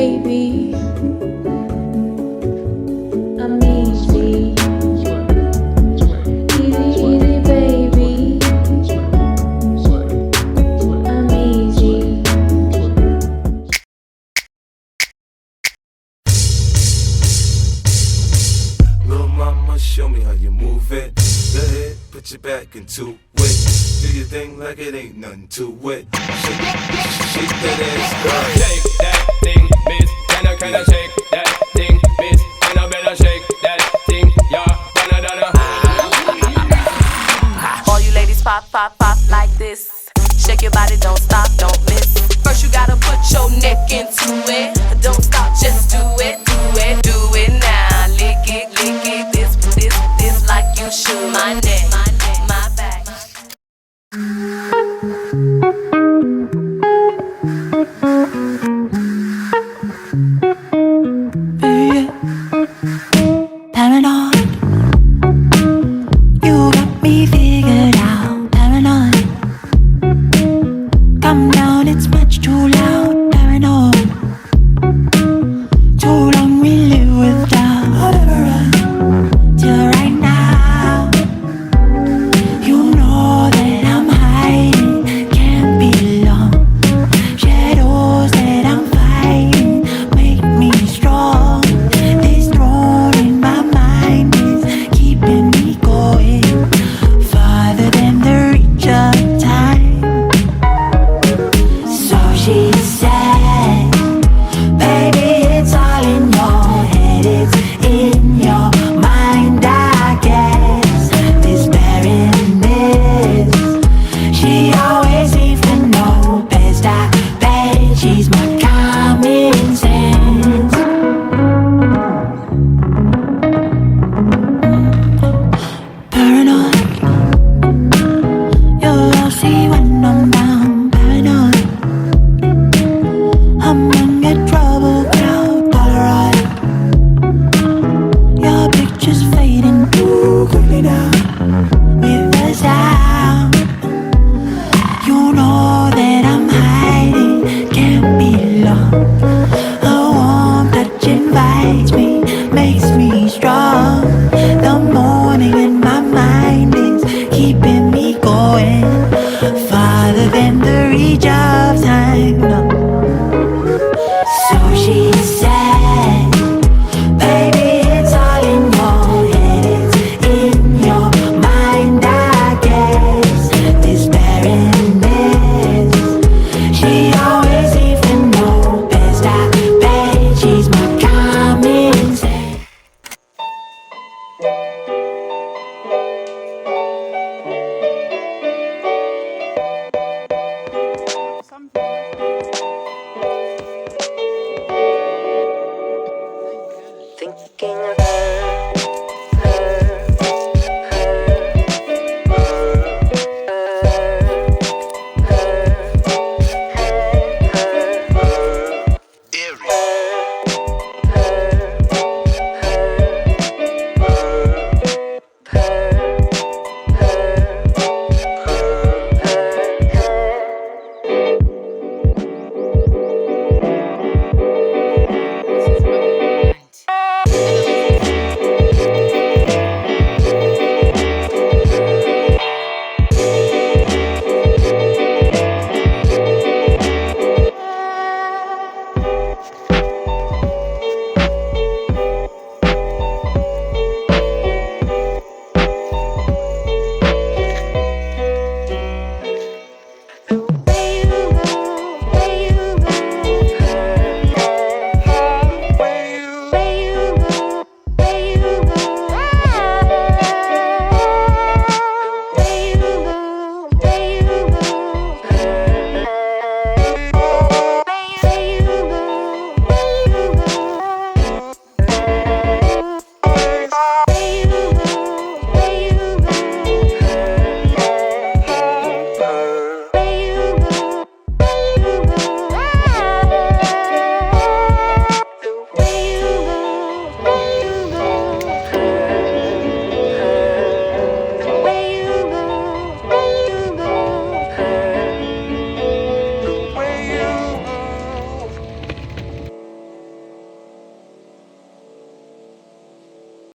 baby. I'm easy. Easy, baby. I'm easy. Little mama, show me how you move it. Go ahead, put your back into it. Do your thing like it ain't nothing to it. Shake that ass, girl. Shake that thing, miss. Can I shake that thing, miss? Can I better shake that thing, yeah? Donna. All you ladies pop, pop, pop like this. Shake your body, don't stop, don't miss. First you gotta put your neck into it. Don't stop, just do it, do it, do it now. Lick it, this like you should. My neck, my back. Paranoid, you got me figured out. Paranoid, come down, it's much too loud. Paranoid, too long we live without. Whatever run till right now. You know that I'm hiding, can't be long. Shadows that I'm fighting make me strong. This throne in my mind is keeping me going farther than the reach of time. So she said, baby, it's all in your head, it's in your mind, I guess. This barrenness, she always seems to know best. I bet she's my common sense. Paranoid, you'll see when I'm down. Paranoid, I'm in get trouble